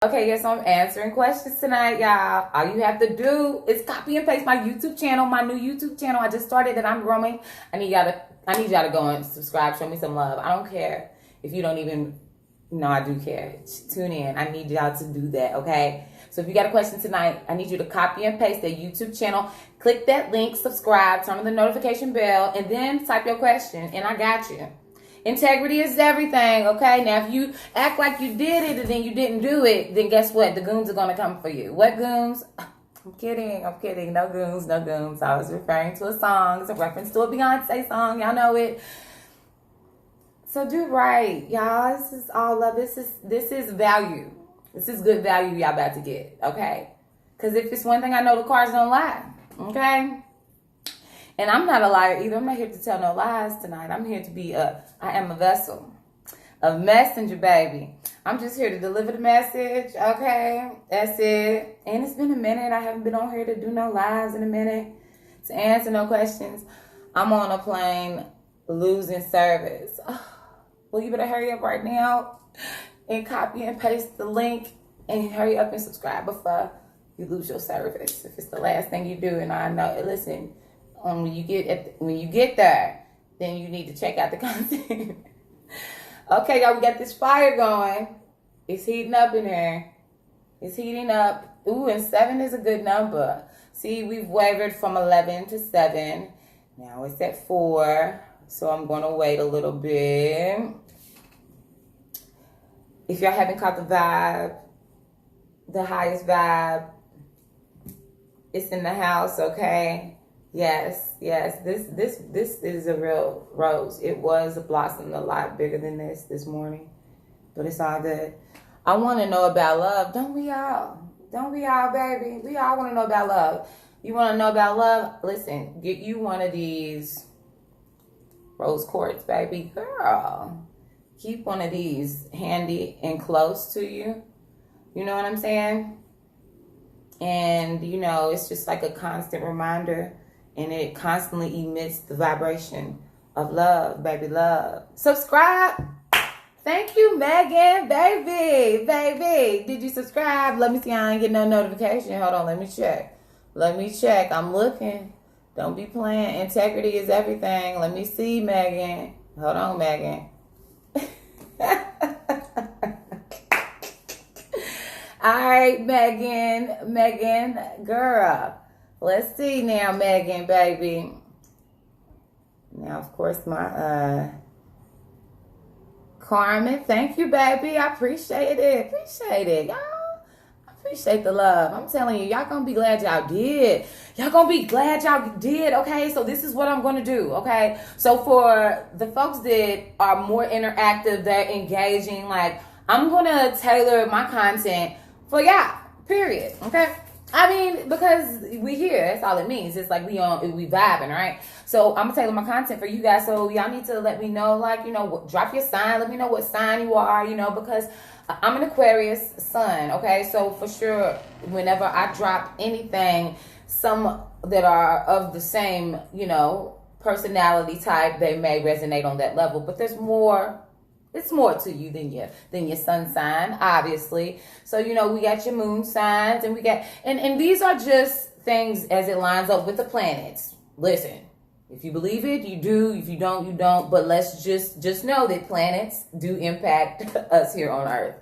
Okay, yes, I'm answering questions tonight, y'all. All you have to do is copy and paste my YouTube channel, my new YouTube channel. I just started that I'm growing. I need y'all to go and subscribe, show me some love. I don't care if you don't even know I do care. Tune in. I need y'all to do that, okay? So if you got a question tonight, I need you to copy and paste that YouTube channel. Click that link, subscribe, turn on the notification bell, and then type your question, and I got you. Integrity is everything, okay? Now, if you act like you did it and then you didn't do it, then guess what? The goons are going to come for you. What goons? I'm kidding. No goons. I was referring to a song. It's a reference to a Beyonce song. Y'all know it. So do right, y'all. This is all love. This is value. This is good value y'all about to get, okay? Because if it's one thing I know, the cards don't lie, okay? And I'm not a liar either. I'm not here to tell no lies tonight. I'm here to be I am a vessel, a messenger, baby. I'm just here to deliver the message, okay? That's it. And it's been a minute. I haven't been on here to do no lies in a minute, to answer no questions. I'm on a plane losing service. Well, you better hurry up right now and copy and paste the link and hurry up and subscribe before you lose your service. If it's the last thing you do, and I know, listen, when you get there, then you need to check out the content. Okay, y'all, we got this fire going. It's heating up in here. It's heating up. Ooh, and 7 is a good number. See, we've wavered from 11 to 7. Now it's at 4. So I'm going to wait a little bit. If y'all haven't caught the vibe, the highest vibe, it's in the house, okay? Yes. This is a real rose. It was blossomed a lot bigger than this morning, but it's all good. I want to know about love. Don't we all? Don't we all, baby? We all want to know about love. You want to know about love? Listen, get you one of these rose quartz, baby. Girl, keep one of these handy and close to you. You know what I'm saying? And, you know, it's just like a constant reminder. And it constantly emits the vibration of love, baby, love. Subscribe. Thank you, Megan, baby. Did you subscribe? Let me see. I ain't getting no notification. Hold on. Let me check. I'm looking. Don't be playing. Integrity is everything. Let me see, Megan. Hold on, Megan. All right, Megan, girl. Let's see now, Megan, baby. Now, of course, my Carmen. Thank you, baby. I appreciate it. Y'all. I appreciate the love. I'm telling you, y'all gonna be glad y'all did. Okay? So this is what I'm gonna do, okay? So for the folks that are more interactive, they're engaging, like, I'm gonna tailor my content for y'all, period, okay? I mean, because we here, that's all it means. It's like we vibing, right? So I'm gonna tailor my content for you guys. So y'all need to let me know, like, you know, drop your sign. Let me know what sign you are, you know, because I'm an Aquarius sun, okay? So for sure, whenever I drop anything, some that are of the same, you know, personality type, they may resonate on that level. But there's more. It's more to you than your sun sign, obviously. So, you know, we got your moon signs, and we got, and these are just things as it lines up with the planets. Listen, if you believe it, you do. If you don't, you don't. But let's just know that planets do impact us here on Earth.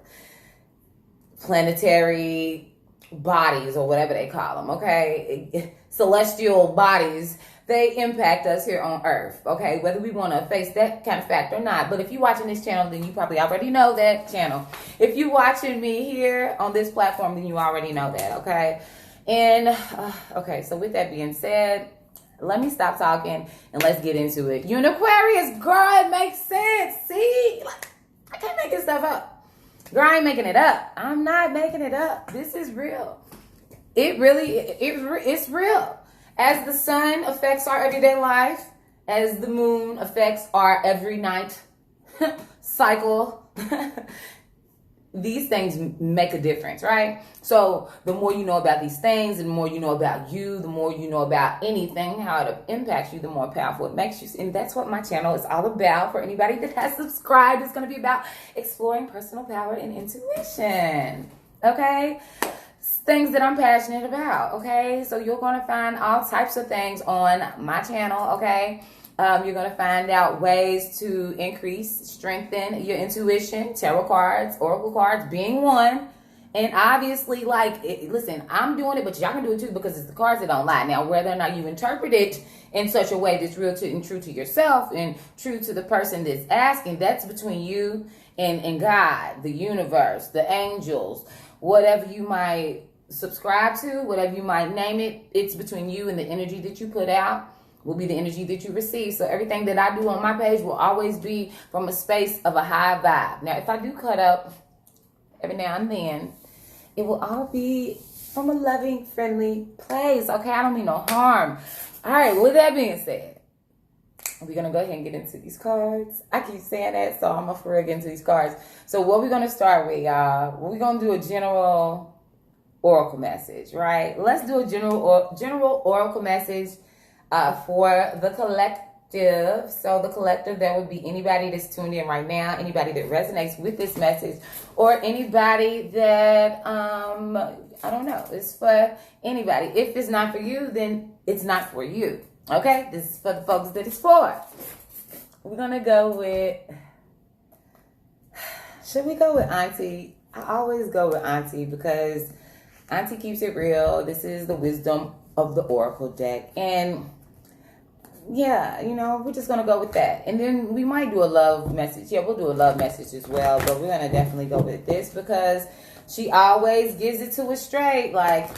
Planetary bodies, or whatever they call them, okay? Celestial bodies. They impact us here on Earth, okay? Whether we want to face that kind of fact or not. But if you're watching this channel, then you probably already know that channel. If you're watching me here on this platform, then you already know that, okay? And, okay, so with that being said, let me stop talking and let's get into it. You're an Aquarius, girl, it makes sense. See? Like, I can't make this stuff up. Girl, I ain't making it up. I'm not making it up. This is real. It's real. As the sun affects our everyday life, as the moon affects our every night cycle, these things make a difference, right? So the more you know about these things, and the more you know about you, the more you know about anything, how it impacts you, the more powerful it makes you. And that's what my channel is all about. For anybody that has subscribed, it's going to be about exploring personal power and intuition. Okay? Things that I'm passionate about, okay? So you're going to find all types of things on my channel, okay? You're going to find out ways to increase, strengthen your intuition, tarot cards, oracle cards being one. And obviously, like, listen, I'm doing it, but y'all can do it too because it's the cards that don't lie. Now, whether or not you interpret it in such a way that's real to and true to yourself and true to the person that's asking, that's between you and God, the universe, the angels, whatever you might subscribe to, whatever you might name it, it's between you and the energy that you put out will be the energy that you receive. So everything that I do on my page will always be from a space of a high vibe. Now, if I do cut up every now and then, it will all be from a loving, friendly place. Okay, I don't mean no harm. All right, with that being said, we're going to go ahead and get into these cards. I keep saying that, so I'm going to for real get into these cards. So what we're going to start with, y'all, we're going to do a general oracle message, right? Let's do a general oracle message for the collective. So the collective, that would be anybody that's tuned in right now, anybody that resonates with this message, or anybody that, I don't know, it's for anybody. If it's not for you, then it's not for you. Okay? This is for the folks that it's for. We're going to go with, should we go with Auntie? I always go with Auntie because Auntie keeps it real. This is the wisdom of the oracle deck. And yeah, you know, we're just going to go with that. And then we might do a love message. Yeah, we'll do a love message as well. But we're going to definitely go with this because she always gives it to us straight. Like,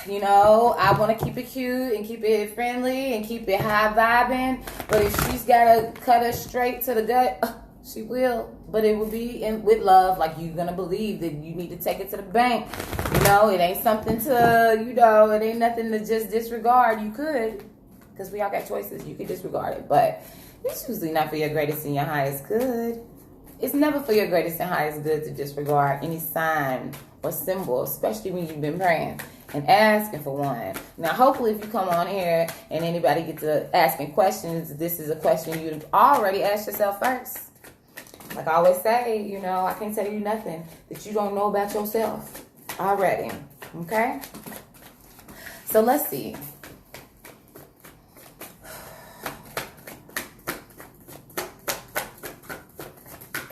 you know, I want to keep it cute and keep it friendly and keep it high vibing. But if she's got to cut us straight to the gut, she will. But it will be with love. Like, you're going to believe that you need to take it to the bank. You know, it ain't something to, you know, it ain't nothing to just disregard. You could. Because we all got choices. You can disregard it. But it's usually not for your greatest and your highest good. It's never for your greatest and highest good to disregard any sign or symbol, especially when you've been praying and asking for one. Now, hopefully, if you come on here and anybody gets to asking questions, this is a question you've already asked yourself first. Like I always say, you know, I can't tell you nothing that you don't know about yourself already. Okay? So let's see.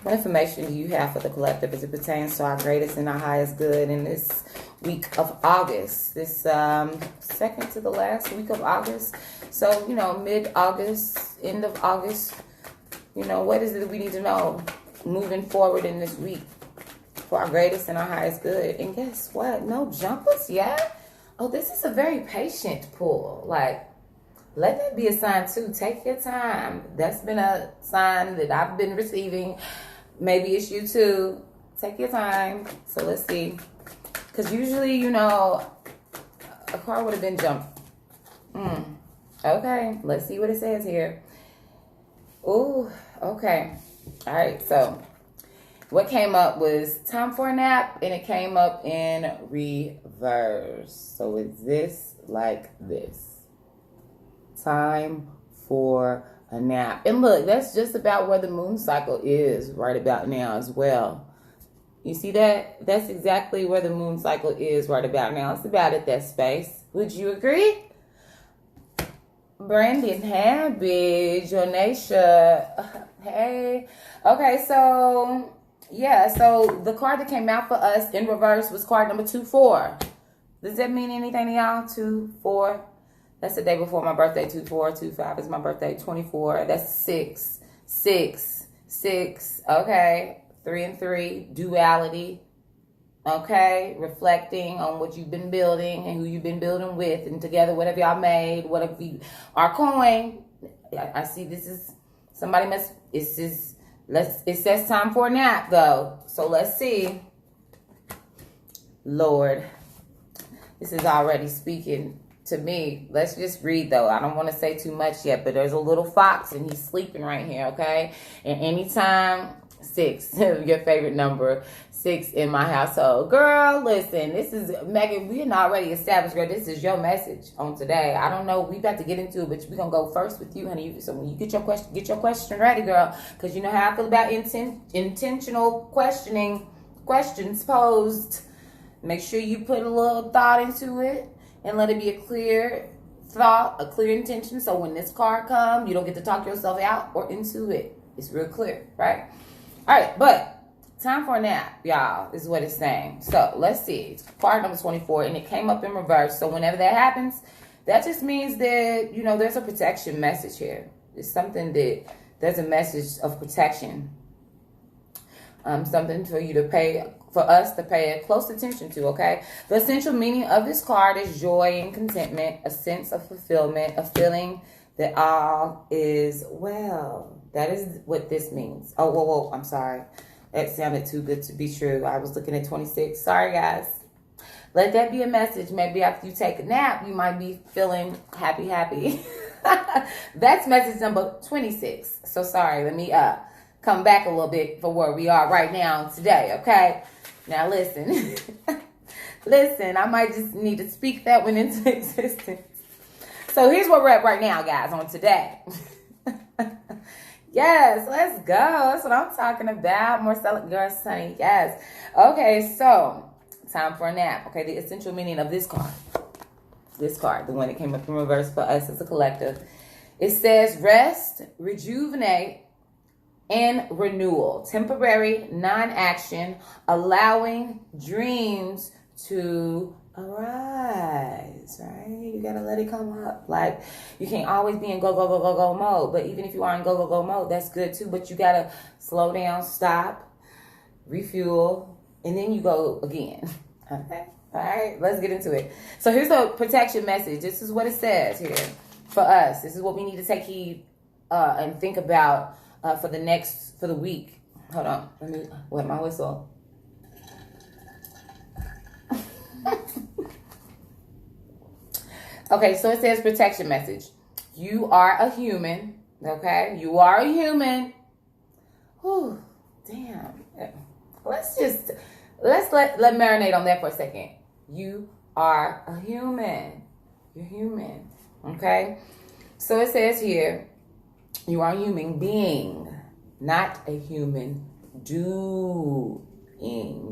What information do you have for the collective as it pertains to our greatest and our highest good in this week of August? This second to the last week of August. So, you know, mid-August, end of August. You know, what is it that we need to know moving forward in this week for our greatest and our highest good? And guess what? No jumpers yet? Oh, this is a very patient pull. Like, let that be a sign too. Take your time. That's been a sign that I've been receiving. Maybe it's you too. Take your time. So let's see. Because usually, you know, a car would have been jumped. Okay. Let's see what it says here. Ooh. Okay. All right. So what came up was time for a nap. And it came up in reverse. So is this like this? Time for a nap. And look, that's just about where the moon cycle is right about now as well. You see that? That's exactly where the moon cycle is right about now. It's about at that space. Would you agree? Brandon, hey, Jonasia. Hey. Okay, so, yeah. So, the card that came out for us in reverse was card number 24. Does that mean anything to y'all? 24? That's the day before my birthday. 24, 25 is my birthday. 24. That's 6. 6. 6. Okay. 3 and 3. Duality. Okay. Reflecting on what you've been building and who you've been building with and together. Whatever y'all made. Whatever you are coin. I see this is somebody must. It says time for a nap though. So let's see. Lord. This is already speaking to me. Let's just read though. I don't want to say too much yet, but there's a little fox and he's sleeping right here, okay? And anytime 6, your favorite number, 6 in my household. Girl, listen, this is Megan. We had already established, girl, this is your message on today. I don't know. We got to get into it, but we're gonna go first with you, honey. So when you get your question ready, girl, because you know how I feel about intentional questions posed. Make sure you put a little thought into it and let it be a clear thought, a clear intention. So when this card comes, you don't get to talk yourself out or into it. It's real clear, right? All right, but time for a nap, y'all, is what it's saying. So let's see. It's card number 24, and it came up in reverse. So whenever that happens, that just means that, you know, there's a protection message here. It's something that there's a message of protection. Something for you to pay, for us to pay close attention to, okay? The essential meaning of this card is joy and contentment, a sense of fulfillment, a feeling that all is well. That is what this means. Oh, whoa, I'm sorry. That sounded too good to be true. I was looking at 26. Sorry, guys. Let that be a message. Maybe after you take a nap, you might be feeling happy. That's message number 26. So sorry. Let me come back a little bit for where we are right now today, okay? Now listen. Listen, I might just need to speak that one into existence. So here's where we're at right now, guys, on today. Yes, let's go. That's what I'm talking about. More girl, Sunny. Yes. Okay, so time for a nap. Okay, the essential meaning of this card. This card, the one that came up in reverse for us as a collective. It says rest, rejuvenate, and renewal. Temporary non-action, allowing dreams to arise, right? You gotta let it come up. Like, you can't always be in go mode. But even if you are in go mode, that's good too. But you gotta slow down, stop, refuel, and then you go again. Okay? All right, let's get into it. So here's the protection message. This is what it says here for us. This is what we need to take heed and think about for the week. Hold on. Let me wet my whistle. Okay, so it says protection message. You are a human. Okay? You are a human. Whew, damn. Let's let marinate on that for a second. You are a human. You're human. Okay? So it says here, you are a human being, not a human doing.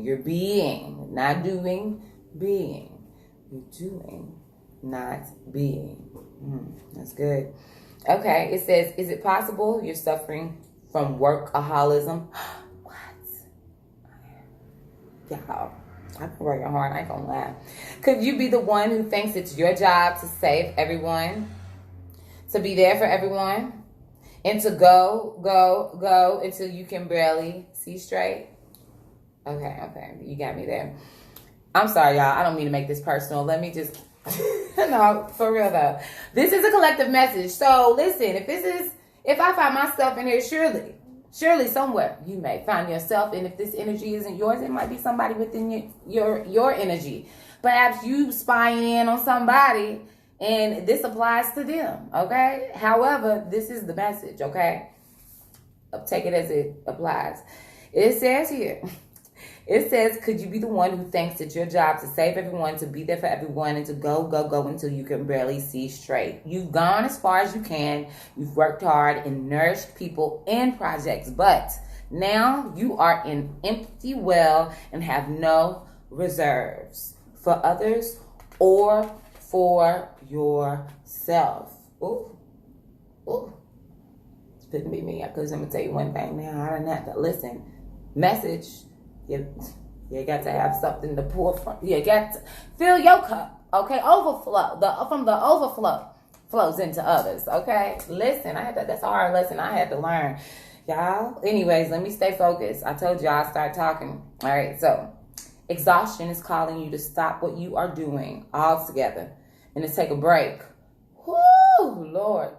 You're being, not doing, being. You're doing, not being. That's good. Okay, it says, is it possible you're suffering from workaholism? What? Y'all, I've been working hard, I ain't gonna lie. Could you be the one who thinks it's your job to save everyone? To be there for everyone? And to go until you can barely see straight? Okay, you got me there. I'm sorry, y'all. I don't mean to make this personal. Let me just... No, for real, though. This is a collective message. So, listen, if I find myself in here, surely somewhere you may find yourself. And if this energy isn't yours, it might be somebody within your energy. Perhaps you spying in on somebody, and this applies to them, okay? However, this is the message, okay? Take it as it applies. It says here, it says, could you be the one who thinks it's your job to save everyone, to be there for everyone, and to go until you can barely see straight? You've gone as far as you can. You've worked hard and nourished people and projects, but now you are an empty well and have no reserves for others or for yourself. Ooh. It's couldn't be me, because I'm going to tell you one thing now. I don't have to listen. Message. You got to have something to pour from. You got to fill your cup, okay? Overflow. From the overflow flows into others, okay? Listen, that's a hard lesson I had to learn, y'all. Anyways, let me stay focused. I told you I'll start talking. All right, so exhaustion is calling you to stop what you are doing altogether and to take a break. Whoo, Lord.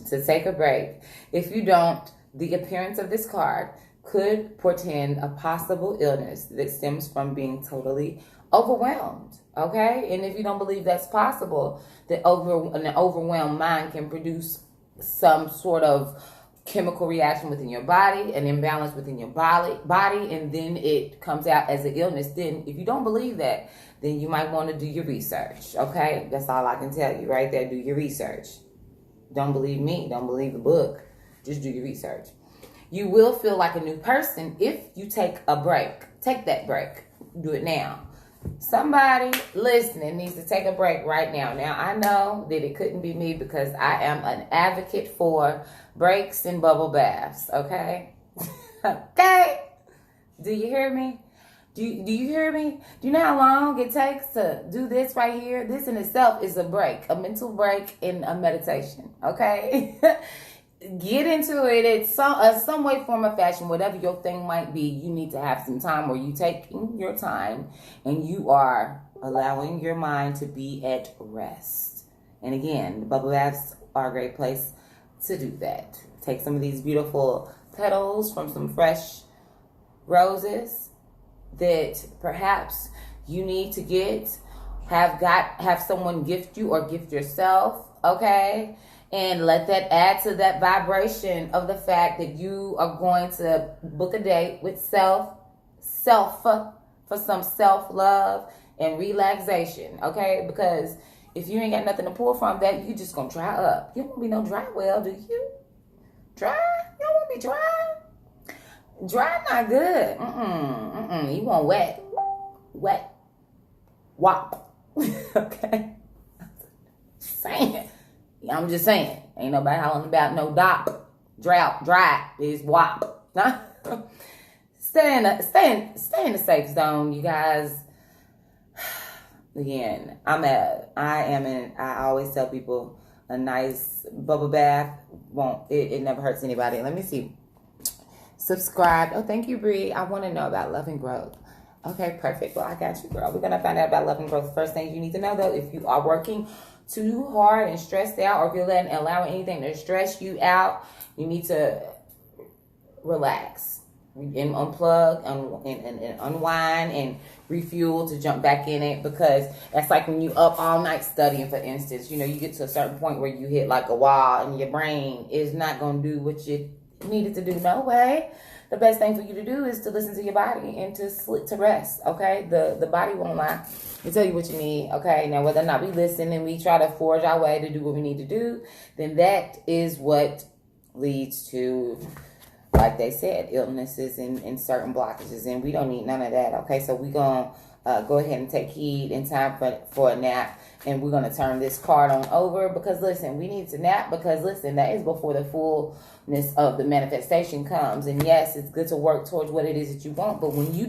To take a break. If you don't, the appearance of this card could portend a possible illness that stems from being totally overwhelmed, okay? And if you don't believe that's possible, an overwhelmed mind can produce some sort of chemical reaction within your body, an imbalance within your body, and then it comes out as an illness. Then if you don't believe that, then you might want to do your research, okay? That's all I can tell you right there. Do your research. Don't believe me. Don't believe the book. Just do your research. You will feel like a new person if you take a break. Take that break. Do it now. Somebody listening needs to take a break right now. Now, I know that it couldn't be me because I am an advocate for breaks and bubble baths, okay? Okay? Do you hear me? Do you hear me? Do you know how long it takes to do this right here? This in itself is a break, a mental break and a meditation, okay? Get into it in some way, form, or fashion, whatever your thing might be. You need to have some time where you taking your time and you are allowing your mind to be at rest. And again, the bubble baths are a great place to do that. Take some of these beautiful petals from some fresh roses that perhaps you need to have someone gift you or gift yourself, okay? And let that add to that vibration of the fact that you are going to book a date with self for some self-love and relaxation, okay? Because if you ain't got nothing to pull from, that you just gonna dry up. You won't be no dry well, do you? Dry? You don't want to be dry? Dry not good. You want wet. Wet. Wop. Okay? Saying. I'm just saying. Ain't nobody hollering about no dop. Drought. Dry is wop. Huh? Stay in the safe zone, you guys. Again, I always tell people a nice bubble bath it never hurts anybody. Let me see. Subscribe. Oh, thank you, Bree. I want to know about love and growth. Okay, perfect. Well, I got you, girl. We're going to find out about love and growth. First thing you need to know, though, if you are working too hard and stressed out, or if you're allowing anything to stress you out, you need to relax and unplug and unwind and refuel to jump back in it, because that's like when you up all night studying, for instance. You know, you get to a certain point where you hit like a wall and your brain is not going to do what you needed to do. No way. The best thing for you to do is to listen to your body and to rest, okay? The body won't lie. It'll tell you what you need, okay? Now, whether or not we listen and we try to forge our way to do what we need to do, then that is what leads to, like they said, illnesses and certain blockages, and we don't need none of that, okay? So we're going to go ahead and take heed in time for a nap, and we're going to turn this card on over, because, listen, we need to nap, because, listen, that is before the fullness of the manifestation comes. And, yes, it's good to work towards what it is that you want, but when you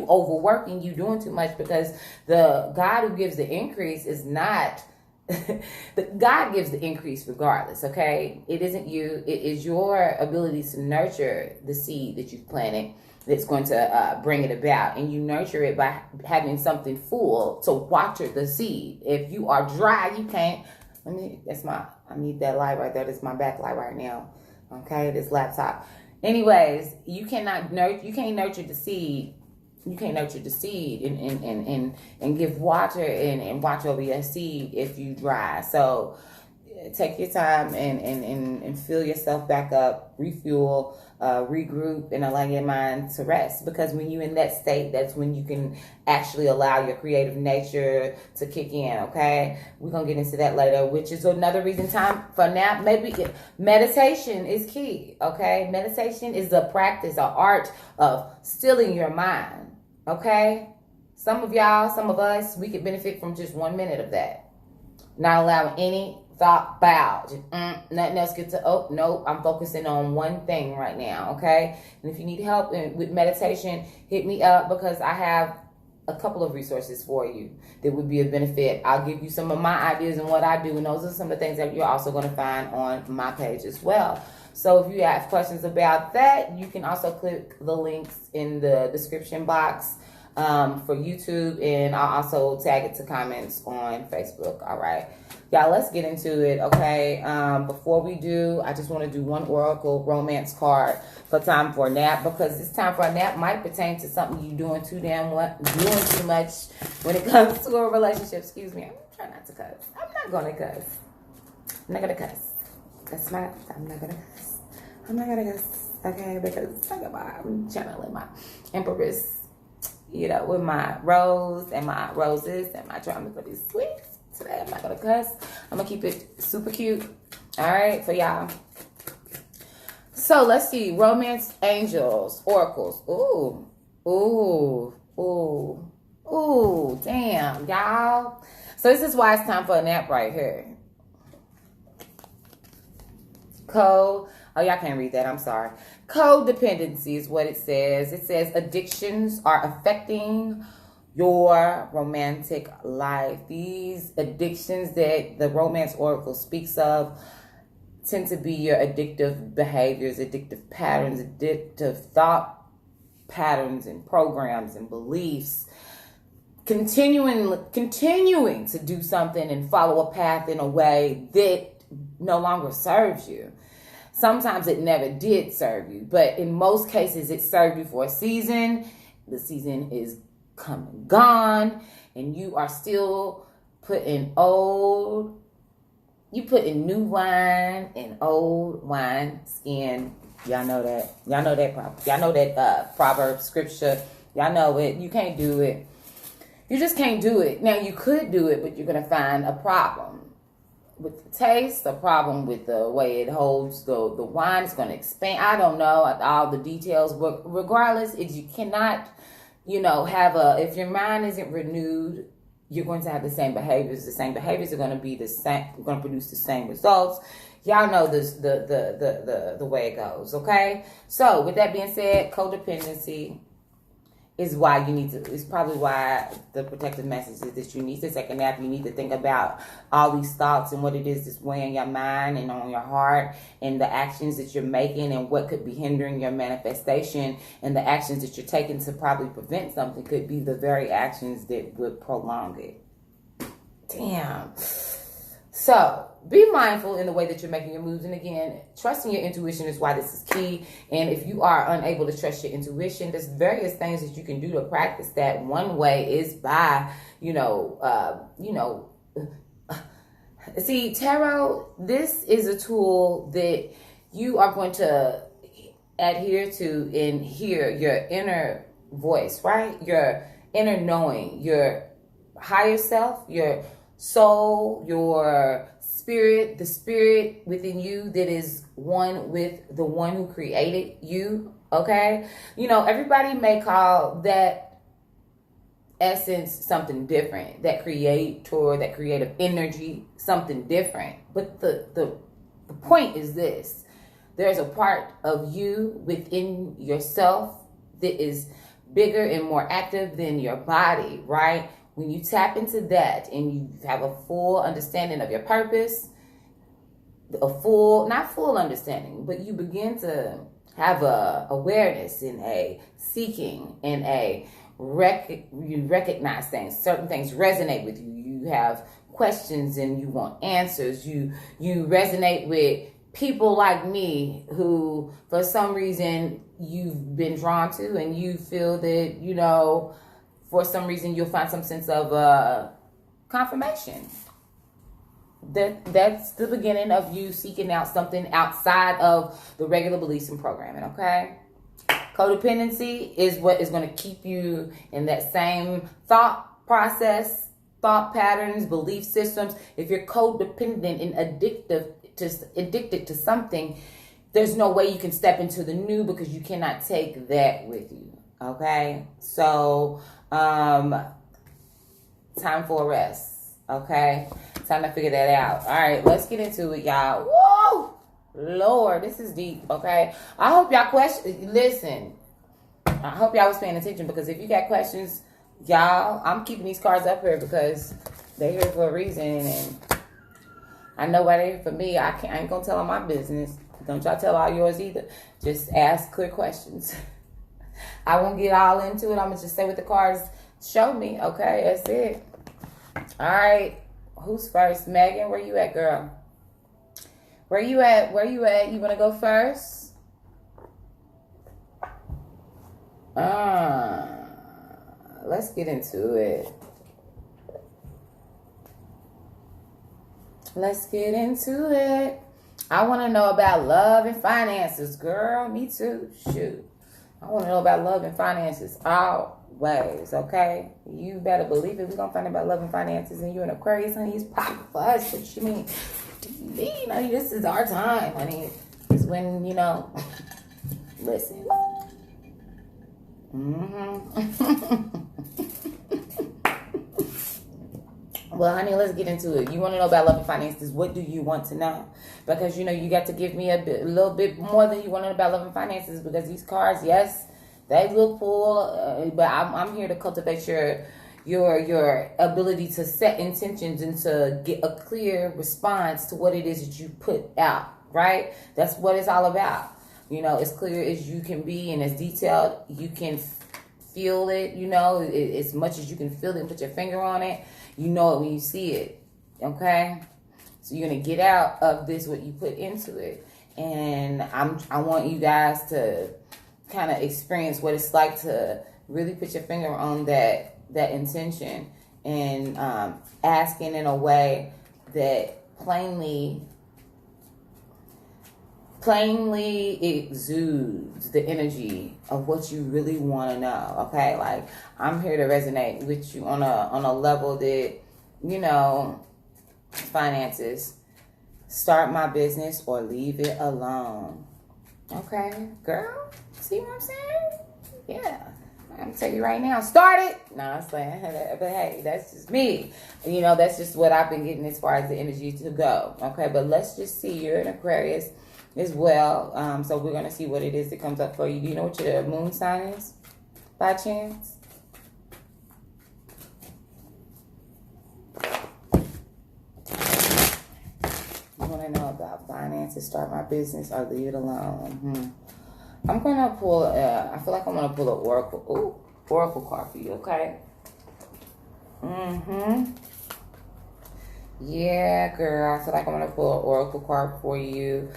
overworking, you doing too much, because the God who gives the increase is not... God gives the increase regardless, okay? It isn't you. It is your ability to nurture the seed that you've planted that's going to bring it about. And you nurture it by having something full to water the seed. If you are dry, you can't. I need that light right there. That's my backlight right now, okay? This laptop. Anyways, you can't nurture the seed. You can't nurture the seed and give water and watch over your seed if you dry. So take your time and fill yourself back up, refuel, regroup, and allow your mind to rest. Because when you're in that state, that's when you can actually allow your creative nature to kick in, okay? We're going to get into that later, which is another reason time for nap. Maybe meditation is key, okay? Meditation is a practice, an art of stilling your mind. Okay? Some of us, we could benefit from just 1 minute of that. Not allowing any thought about. Nothing else gets to, oh, nope, I'm focusing on one thing right now, okay? And if you need help with meditation, hit me up, because I have a couple of resources for you that would be a benefit. I'll give you some of my ideas and what I do, and those are some of the things that you're also going to find on my page as well. So if you have questions about that, you can also click the links in the description box for YouTube, and I'll also tag it to comments on Facebook. All right, y'all, let's get into it, okay? Before we do, I just want to do one Oracle romance card for time for a nap, because this time for a nap might pertain to something you're doing too much when it comes to a relationship. Excuse me, I'm trying not to cuss. I'm not going to cuss. I'm not going to cuss. I'm not going to cuss. I'm not going to cuss, okay? Because I'm channeling my Empress, you know, with my roses and my trying for these sweets. Today I'm not going to cuss. I'm going to keep it super cute, all right, for y'all. So let's see. Romance angels, oracles. Ooh. Ooh. Ooh. Ooh. Damn, y'all. So this is why it's time for a nap right here. Oh, y'all can't read that. I'm sorry. Codependency is what it says. It says addictions are affecting your romantic life. These addictions that the romance oracle speaks of tend to be your addictive behaviors, addictive patterns, addictive thought patterns and programs and beliefs. Continuing to do something and follow a path in a way that no longer serves you. Sometimes it never did serve you, but in most cases it served you for a season. The season is come and gone, and you are still putting new wine in old wine skin. Y'all know that. Y'all know that proverb scripture. Y'all know it. You can't do it. You just can't do it. Now you could do it, but you're gonna find a problem with the taste, a problem with the way it holds the wine. Is going to expand. I don't know all the details, but regardless, you cannot, if your mind isn't renewed, you're going to have the same behaviors. The same behaviors are going to be the same, going to produce the same results. Y'all know this, the way it goes, okay? So with that being said, codependency is why you need to, it's probably why the protective message is that you need to take a nap. You need to think about all these thoughts and what it is that's weighing your mind and on your heart, and the actions that you're making and what could be hindering your manifestation, and the actions that you're taking to probably prevent something could be the very actions that would prolong it. Damn. So be mindful in the way that you're making your moves. And again, trusting your intuition is why this is key. And if you are unable to trust your intuition, there's various things that you can do to practice that. One way is by, see, tarot, this is a tool that you are going to adhere to and hear your inner voice, right? Your inner knowing, your higher self, your soul, your spirit, the spirit within you that is one with the one who created you, okay? Everybody may call that essence something different, that creator, that creative energy, something different. But the point is this: there's a part of you within yourself that is bigger and more active than your body, right? When you tap into that and you have a full understanding of your purpose, not full understanding, but you begin to have a awareness and a seeking and you recognize things. Certain things resonate with you. You have questions and you want answers. You resonate with people like me who, for some reason, you've been drawn to, and you feel that, for some reason, you'll find some sense of confirmation. That's the beginning of you seeking out something outside of the regular beliefs and programming, okay? Codependency is what is going to keep you in that same thought process, thought patterns, belief systems. If you're codependent and addicted to something, there's no way you can step into the new, because you cannot take that with you, okay? So, time for a rest, okay? Time to figure that out. All right, let's get into it, y'all. Whoa! Lord, this is deep, okay? I hope y'all listen. I hope y'all was paying attention, because if you got questions, y'all, I'm keeping these cards up here because they're here for a reason, and I know why they're here for me. I ain't gonna tell them my business. Don't y'all tell all yours either. Just ask clear questions. I won't get all into it. I'm gonna just say what the cards show me, okay? That's it. All right. Who's first? Megan, where you at, girl? Where you at? You want to go first? Let's get into it. I want to know about love and finances, girl. Me too. Shoot. I want to know about love and finances always, okay? You better believe it. We're going to find out about love and finances, and you're in Aquarius, honey. It's popping for us. What you mean? This is our time, honey. is when, listen. Well, honey, let's get into it. You want to know about love and finances? What do you want to know? Because, you got to give me a little bit more than you want to know about love and finances, because these cards, yes, they look full, but I'm here to cultivate your ability to set intentions and to get a clear response to what it is that you put out, right? That's what it's all about. As clear as you can be and as detailed you can feel it, as much as you can feel it and put your finger on it, you know it when you see it, okay? So you're going to get out of this what you put into it. And I want you guys to kind of experience what it's like to really put your finger on that intention and asking in a way that plainly exudes the energy of what you really want to know. Okay, like I'm here to resonate with you on a level that finances. Start my business or leave it alone. Okay, girl, see what I'm saying? Yeah. I'm gonna tell you right now, start it. No, I'm saying, but hey, that's just me. That's just what I've been getting as far as the energy to go. Okay, but let's just see. You're an Aquarius as well. So we're gonna see what it is that comes up for you. Do you know what your moon sign is, by chance? You want to know about finances? Start my business or leave it alone? I'm going to pull, I feel like I'm going to pull an oracle card for you, okay? Yeah, girl, I feel like I'm going to pull an oracle card for you.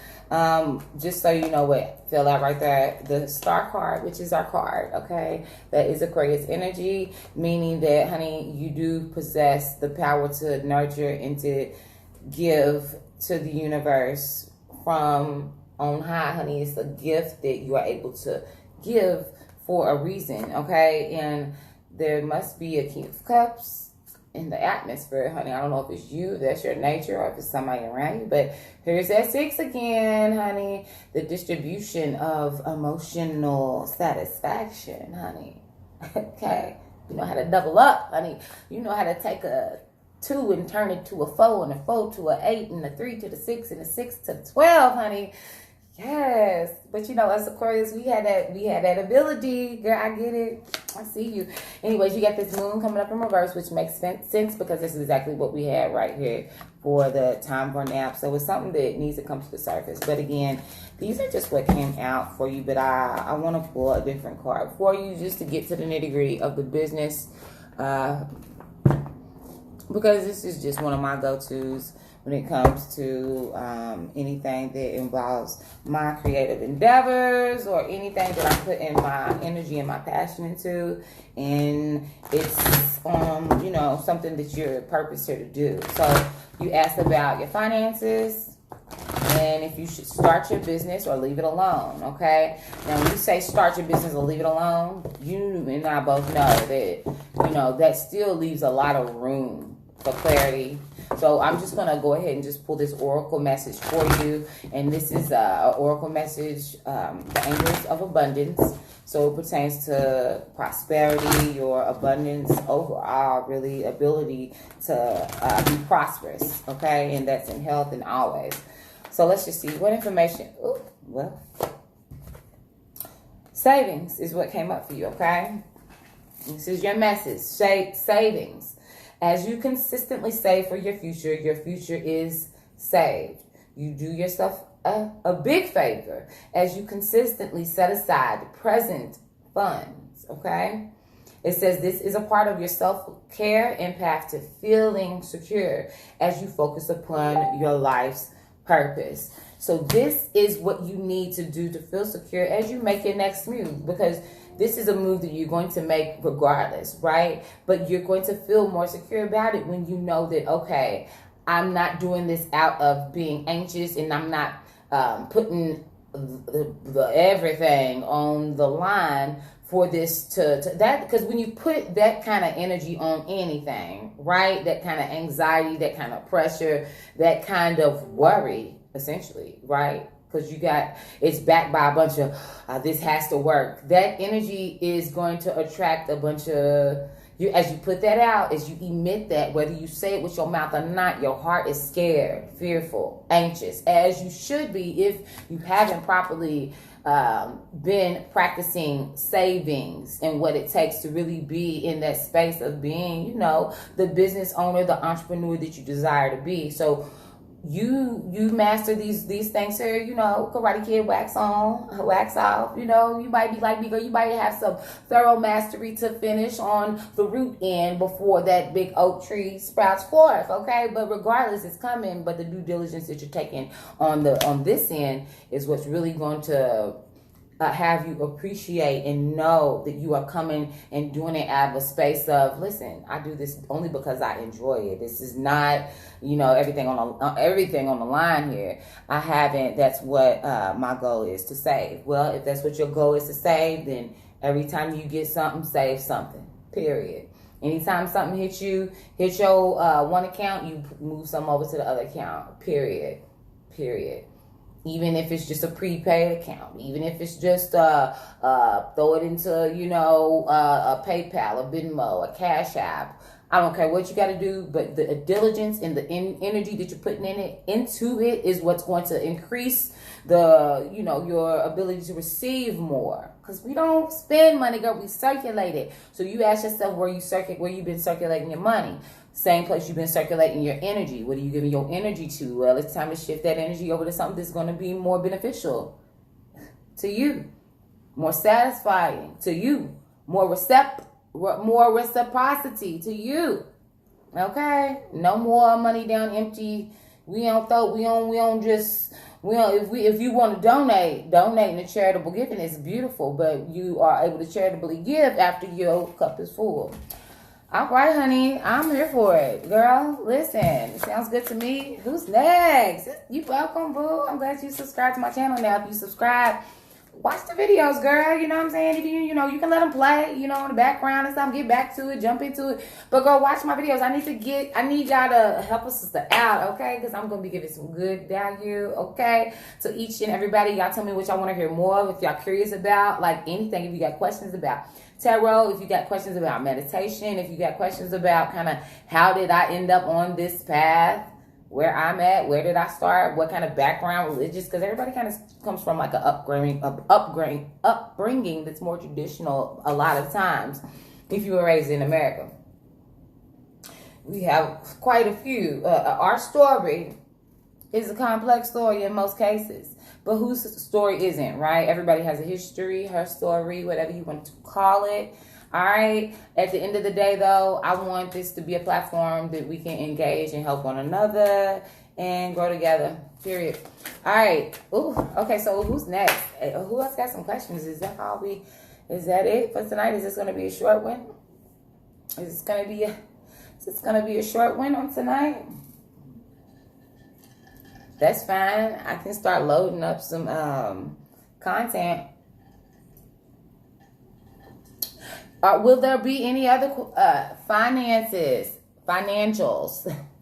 Just so you know what fell out right there, the star card, which is our card, okay? That is Aquarius energy, meaning that, honey, you do possess the power to nurture and to give to the universe from on high, honey. It's a gift that you are able to give for a reason, okay? And there must be a King of Cups in the atmosphere, honey. I don't know if it's you, that's your nature, or if it's somebody around you, but here's that 6 again, honey. The distribution of emotional satisfaction, honey. Okay? You know how to double up, honey. You know how to take a 2 and turn it to a 4, and a 4 to a 8, and a 3 to the 6, and a 6 to the 12, honey. Yes, but us Aquarius, we had that ability, girl. I get it. I see you. Anyways, you got this moon coming up in reverse, which makes sense because this is exactly what we had right here for the time for nap. So it's something that needs to come to the surface. But again, these are just what came out for you. But I want to pull a different card for you just to get to the nitty gritty of the business, because this is just one of my go-tos when it comes to anything that involves my creative endeavors or anything that I put in my energy and my passion into. And it's, something that you're purposed here to do. So you asked about your finances and if you should start your business or leave it alone, okay? Now, when you say start your business or leave it alone, you and I both know that, that still leaves a lot of room for clarity. So I'm just going to go ahead and just pull this oracle message for you. And this is an oracle message, the angels of abundance. So it pertains to prosperity, your abundance overall, really ability to be prosperous, okay? And that's in health and always. So let's just see what information. Savings is what came up for you, okay? This is your message, savings. As you consistently save for your future is saved. You do yourself a big favor as you consistently set aside present funds, okay? It says this is a part of your self-care and path to feeling secure as you focus upon your life's purpose. So this is what you need to do to feel secure as you make your next move, because this is a move that you're going to make regardless, right? But you're going to feel more secure about it when you know that, okay, I'm not doing this out of being anxious and I'm not putting the everything on the line for this to that, because when you put that kind of energy on anything, right, that kind of anxiety, that kind of pressure, that kind of worry, essentially, right, because it's backed by a bunch of this has to work. That energy is going to attract a bunch of you. As you put that out, as you emit that, whether you say it with your mouth or not, your heart is scared, fearful, anxious, as you should be if you haven't properly been practicing savings and what it takes to really be in that space of being, the business owner, the entrepreneur that you desire to be. So you master these things here, Karate Kid, wax on, wax off. You might be like me, girl. You might have some thorough mastery to finish on the root end before that big oak tree sprouts forth. Okay, but regardless, it's coming. But the due diligence that you're taking on this end is what's really going to have you appreciate and know that you are coming and doing it out of a space of, listen, I do this only because I enjoy it. This is not, everything on the line here. I haven't. That's what my goal is, to save. Well, if that's what your goal is, to save, then every time you get something, save something. Period. Anytime something hits your one account, you move some over to the other account. Period. Even if it's just a prepaid account, even if it's just throw it into, a PayPal, a Venmo, a Cash App. I don't care what you got to do, but the diligence and the energy that you're putting into it is what's going to increase your ability to receive more. Because we don't spend money, girl, we circulate it. So you ask yourself where you've been circulating your money. Same place you've been circulating your energy. What are you giving your energy to? Well, it's time to shift that energy over to something that's going to be more beneficial to you, more satisfying to you, more reciprocity to you. Okay? No more money down empty. If you want to donate in a charitable giving is beautiful, but you are able to charitably give after your cup is full. All right, honey, I'm here for it. Girl, listen, it sounds good to me. Who's next? You welcome, boo. I'm glad you subscribed to my channel now. If you subscribe, watch the videos, girl. You know what I'm saying? If you can let them play, in the background and stuff. Get back to it, jump into it. But go watch my videos. I need y'all to help a sister out, okay? Because I'm going to be giving some good value, okay? So each and everybody, y'all tell me what y'all want to hear more of. If y'all curious about, like, anything, if you got questions about tarot, if you got questions about meditation, if you got questions about kind of how did I end up on this path, where I'm at, where did I start, what kind of background, religious, because everybody kind of comes from like an upbringing that's more traditional a lot of times if you were raised in America. We have quite a few. Our story is a complex story in most cases. But whose story isn't, right? Everybody has a history, her story, whatever you want to call it. All right. At the end of the day, though, I want this to be a platform that we can engage and help one another and grow together. Period. All right. Ooh. Okay. So who's next? Who else got some questions? Is that it for tonight? Is this going to be a short one? Is this going to be a short one on tonight? That's fine. I can start loading up some content. Will there be any other financials?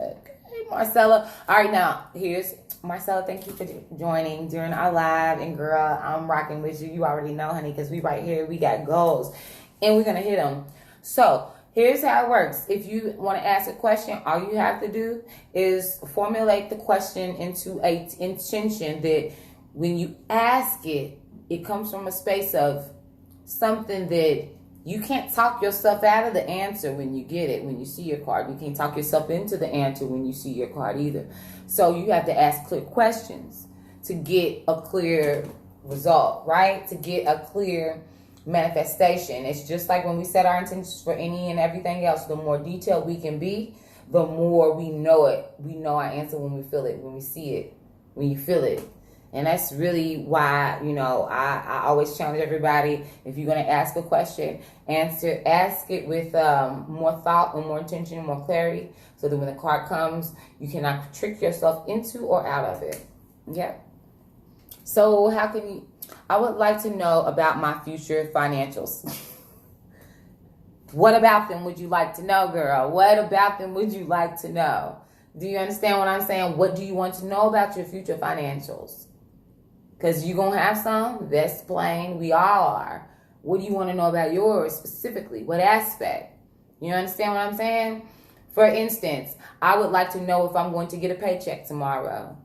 Okay, Marcella. All right, now here's Marcella. Thank you for joining during our live. And girl, I'm rocking with you. You already know, honey, because we right here. We got goals, and we're gonna hit them. So here's how it works. If you want to ask a question, all you have to do is formulate the question into an intention that when you ask it, it comes from a space of something that you can't talk yourself out of the answer when you get it, when you see your card. You can't talk yourself into the answer when you see your card either. So you have to ask clear questions to get a clear result, right? To get a clear manifestation. It's just like when we set our intentions for any and everything else. The more detailed we can be, the more we know it. We know our answer when we feel it, when we see it, when you feel it. And that's really why, I always challenge everybody, if you're going to ask a question, ask it with more thought and more intention and more clarity, so that when the card comes, you cannot trick yourself into or out of it. Yeah. So I would like to know about my future financials. What about them would you like to know, girl? What about them would you like to know? Do you understand what I'm saying? What do you want to know about your future financials? Because you're going to have some. That's plain. We all are. What do you want to know about yours specifically? What aspect? You understand what I'm saying? For instance, I would like to know if I'm going to get a paycheck tomorrow.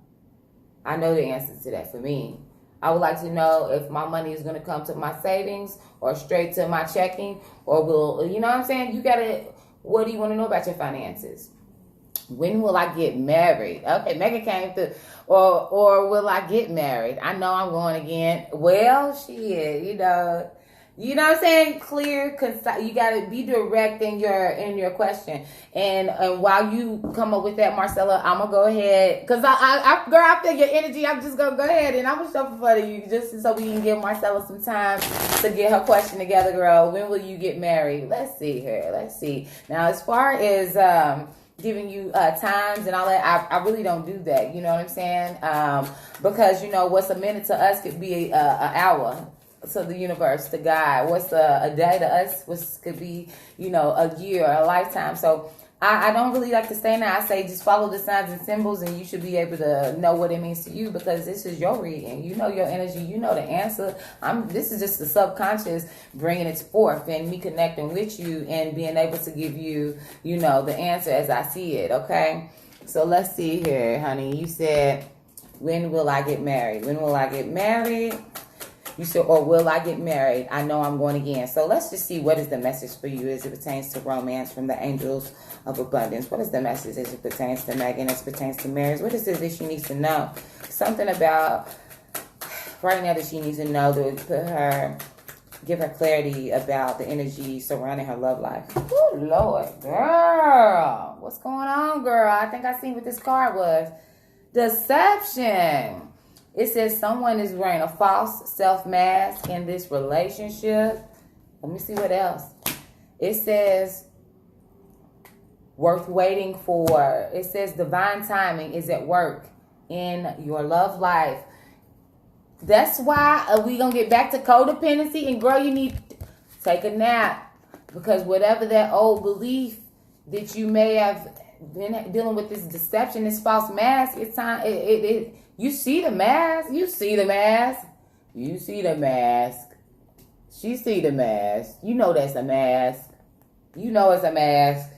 I know the answer to that for me. I would like to know if my money is going to come to my savings or straight to my checking, or will, you know what I'm saying? You got to, what do you want to know about your finances? When will I get married? Okay, Megan came through. Or will I get married? I know I'm going again. Well, shit, you know what I'm saying? Clear, concise. You gotta be direct in your question. And while you come up with that, Marcella, I'm gonna go ahead, cause girl, I feel your energy. I'm just gonna go ahead and I'm gonna shuffle for you, just so we can give Marcella some time to get her question together, girl. When will you get married? Let's see here. Let's see. Now, as far as giving you times and all that, I really don't do that. You know what I'm saying? Because what's a minute to us could be an hour to the universe, to God. What's a day to us could be a year or a lifetime. So I don't really like to say now. I say just follow the signs and symbols, and you should be able to know what it means to you, because this is your reading. You know your energy. You know the answer. This is just the subconscious bringing it forth, and me connecting with you and being able to give you, the answer as I see it. Okay. So let's see here, honey. You said, when will I get married? When will I get married? You said, or will I get married? I know I'm going again. So let's just see, what is the message for you as it pertains to romance from the angels of abundance? What is the message as it pertains to Megan, as it pertains to marriage? What is it that she needs to know? Something about right now that she needs to know to give her clarity about the energy surrounding her love life. Oh, Lord, girl. What's going on, girl? I think I seen what this card was. Deception. It says someone is wearing a false self-mask in this relationship. Let me see what else. It says worth waiting for. It says divine timing is at work in your love life. That's why we going to get back to codependency. And girl, you need to take a nap. Because whatever that old belief that you may have been dealing with, this deception, this false mask, it's time. You see the mask. You see the mask. You see the mask. She see the mask. You know that's a mask. You know it's a mask.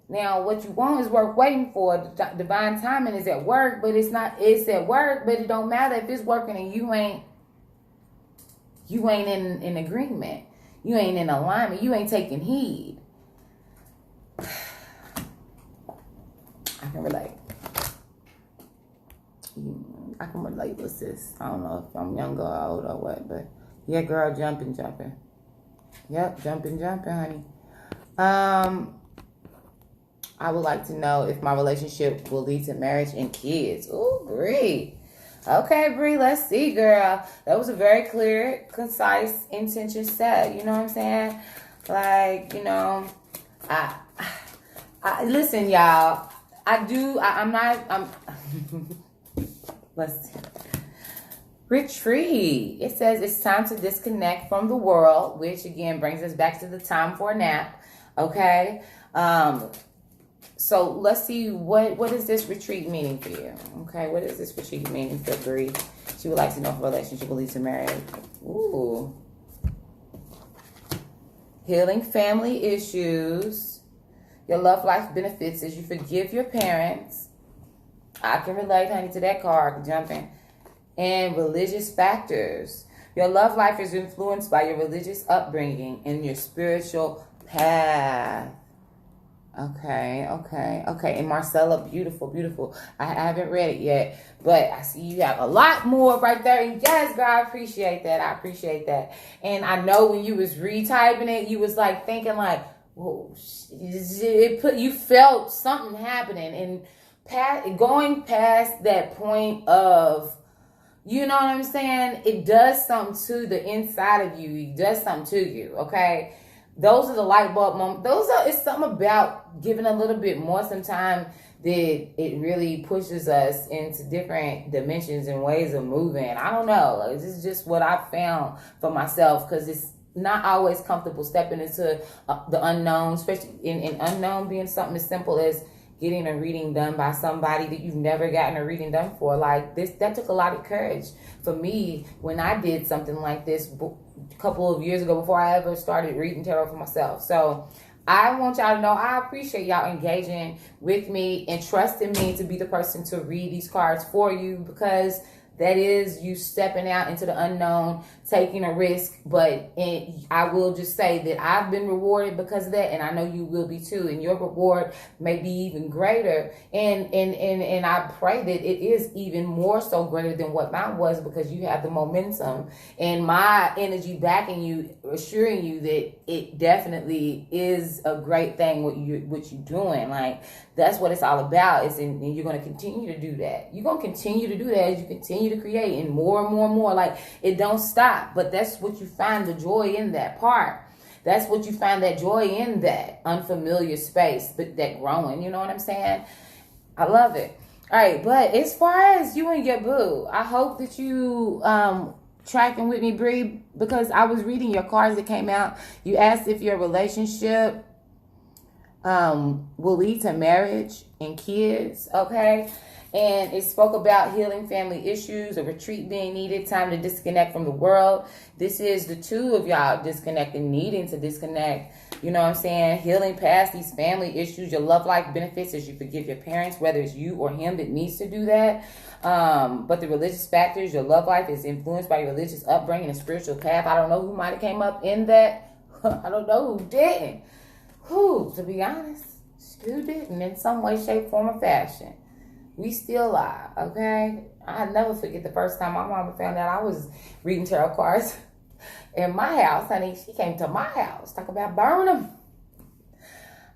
Now, what you want is worth waiting for. Divine timing is at work, but it's not. It's at work, but it don't matter if it's working and you ain't in agreement. You ain't in alignment. You ain't taking heed. I can relate. I can relate with this. I don't know if I'm younger or old or what, but yeah, girl, jumping. Yep, jumping, honey. I would like to know if my relationship will lead to marriage and kids. Ooh, great. Okay, Bree, let's see, girl. That was a very clear, concise intention set. You know what I'm saying? Like, I listen, y'all. Let's see. Retreat. It says it's time to disconnect from the world, which again brings us back to the time for a nap. Okay. So let's see, what is this retreat meaning for you? Okay, what is this retreat meaning for Bree? She would like to know if a relationship will lead to marriage. Ooh. Healing family issues. Your love life benefits as you forgive your parents. I can relate, honey, to that card, jumping. And religious factors. Your love life is influenced by your religious upbringing and your spiritual path. Okay. And Marcella, beautiful. I haven't read it yet, but I see you have a lot more right there. And yes, girl, I appreciate that. And I know when you was retyping it, you was like thinking like, whoa, you felt something happening, and going past that point of, you know what I'm saying? It does something to the inside of you. It does something to you. Okay. Those are the light bulb moments. It's something about giving a little bit more sometimes that it really pushes us into different dimensions and ways of moving. I don't know. This is just what I found for myself, because it's not always comfortable stepping into the unknown, especially in unknown being something as simple as getting a reading done by somebody that you've never gotten a reading done for. Like this, that took a lot of courage for me when I did something like this a couple of years ago before I ever started reading tarot for myself. So I want y'all to know I appreciate y'all engaging with me and trusting me to be the person to read these cards for you, because that is you stepping out into the unknown, taking a risk. But I will just say that I've been rewarded because of that, and I know you will be too. And your reward may be even greater. And I pray that it is even more so greater than what mine was, because you have the momentum and my energy backing you, assuring you that it definitely is a great thing what you're doing. Like that's what it's all about. And you're going to continue to do that. You're going to continue to do that as you continue to create, and more and more and more. Like it don't stop. But that's what you find the joy in that part. That's what you find that joy in, that unfamiliar space, but that growing. You know what I'm saying? I love it. All right, but as far as you and your boo, I hope that you tracking with me, Bree, because I was reading your cards that came out. You asked if your relationship will lead to marriage and kids, okay? And it spoke about healing family issues, a retreat being needed, time to disconnect from the world. This is the two of y'all disconnecting, needing to disconnect. You know what I'm saying? Healing past these family issues. Your love life benefits as you forgive your parents, whether it's you or him that needs to do that. But the religious factors, your love life is influenced by your religious upbringing and spiritual path. I don't know who might have came up in that. I don't know who didn't. Who, to be honest, who didn't in some way, shape, form, or fashion. We still alive, okay? I'll never forget the first time my mama found out I was reading tarot cards in my house, honey. She came to my house, talk about burn them.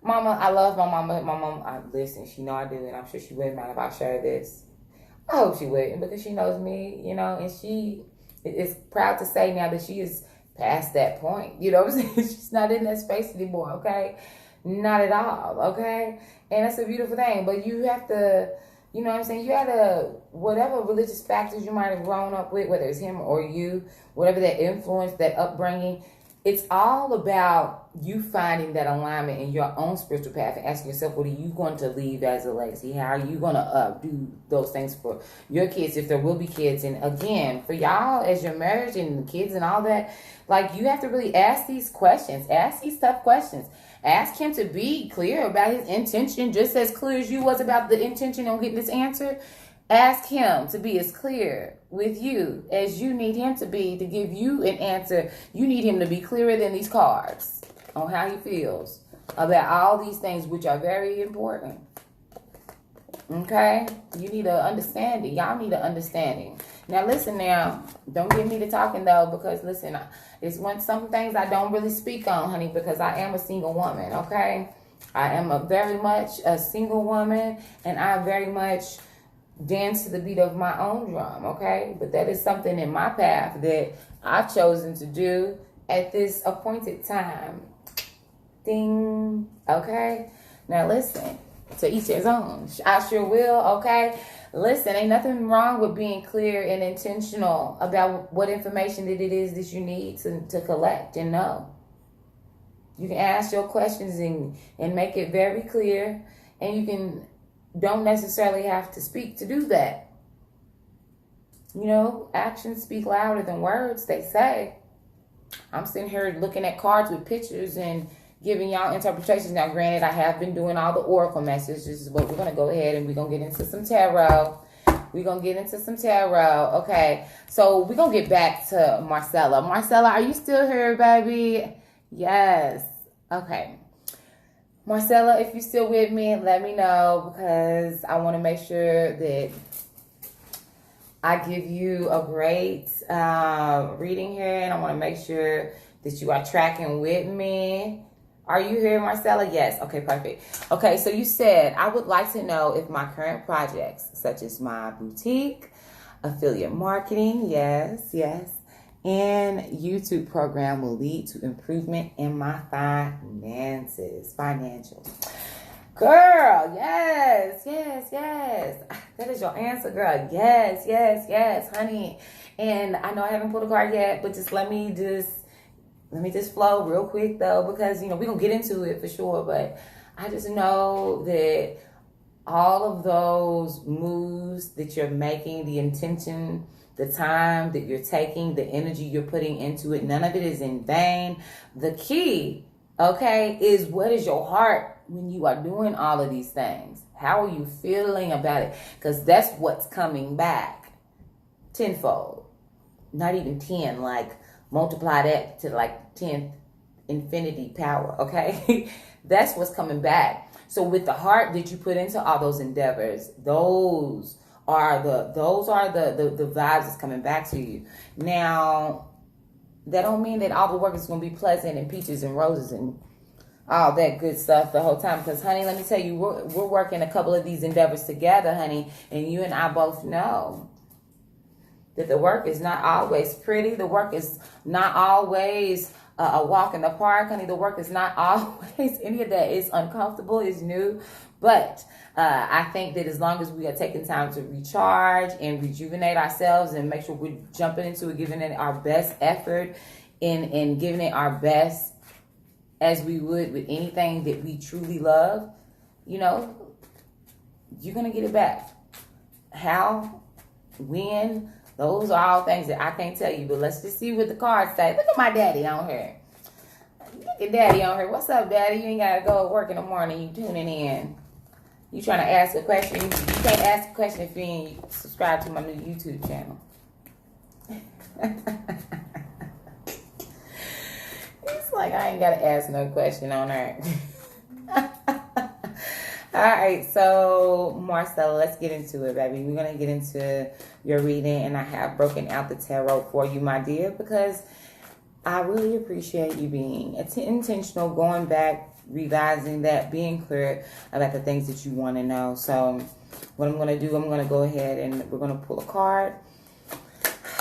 Mama, I love my mama. My mom, listen, she know I do, and I'm sure she wouldn't mind if I share this. I hope she wouldn't, because she knows me, you know, and she is proud to say now that she is past that point. You know what I'm saying? She's not in that space anymore, okay? Not at all, okay? And that's a beautiful thing, but you have to... You know what I'm saying? You had whatever religious factors you might have grown up with, whether it's him or you, whatever that influence, that upbringing, it's all about you finding that alignment in your own spiritual path and asking yourself, what are you going to leave as a legacy? How are you going to do those things for your kids, if there will be kids? And again, for y'all, as your marriage and the kids and all that, like you have to really ask these questions, ask these tough questions. Ask him to be clear about his intention, just as clear as you was about the intention on getting this answer. Ask him to be as clear with you as you need him to be to give you an answer. You need him to be clearer than these cards on how he feels about all these things, which are very important. Okay? You need an understanding. Y'all need an understanding. Now, listen now. Don't get me to talking, though, because, listen, it's some things I don't really speak on, honey, because I am a single woman, okay? I am very much a single woman, and I very much dance to the beat of my own drum, okay? But that is something in my path that I've chosen to do at this appointed time. Ding. Okay? Now, listen. To each his own. I sure will, okay? Listen, ain't nothing wrong with being clear and intentional about what information that it is that you need to collect and know. You can ask your questions and make it very clear, and you don't necessarily have to speak to do that. You know, actions speak louder than words, they say. I'm sitting here looking at cards with pictures and giving y'all interpretations. Now, granted, I have been doing all the oracle messages, but we're going to go ahead and we're going to get into some tarot. Okay, so we're going to get back to Marcella. Marcella, are you still here, baby? Yes. Okay. Marcella, if you're still with me, let me know, because I want to make sure that I give you a great reading here, and I want to make sure that you are tracking with me. Are you here, Marcella? Yes. Okay, perfect. Okay, so you said, I would like to know if my current projects, such as my boutique, affiliate marketing, yes, and YouTube program will lead to improvement in my financials. Girl, yes. That is your answer, girl. Yes, honey. And I know I haven't pulled a card yet, but just let me just flow real quick, though, because, you know, we're going to get into it for sure. But I just know that all of those moves that you're making, the intention, the time that you're taking, the energy you're putting into it, none of it is in vain. The key, okay, is what is your heart when you are doing all of these things? How are you feeling about it? Because that's what's coming back tenfold. Not even 10, like multiply that to like 10th infinity power, okay? That's what's coming back. So with the heart that you put into all those endeavors, those are the vibes that's coming back to you. Now, that don't mean that all the work is going to be pleasant and peaches and roses and all that good stuff the whole time. Because, honey, let me tell you, we're working a couple of these endeavors together, honey, and you and I both know that the work is not always pretty. The work is not always a walk in the park, honey. The work is not always any of that. It's uncomfortable, it's new. But I think that as long as we are taking time to recharge and rejuvenate ourselves and make sure we're jumping into it, giving it our best effort and giving it our best as we would with anything that we truly love, you know, you're going to get it back. How? When? Those are all things that I can't tell you, but let's just see what the cards say. Look at my daddy on here. Look at daddy on here. What's up, daddy? You ain't got to go to work in the morning. You tuning in. You trying to ask a question. You can't ask a question if you ain't subscribed to my new YouTube channel. It's like I ain't got to ask no question on her. All right, so Marcella, let's get into it, baby. We're going to get into your reading, and I have broken out the tarot for you, my dear, because I really appreciate you being intentional, going back, revising that, being clear about the things that you want to know. So what I'm going to do, I'm going to go ahead and we're going to pull a card.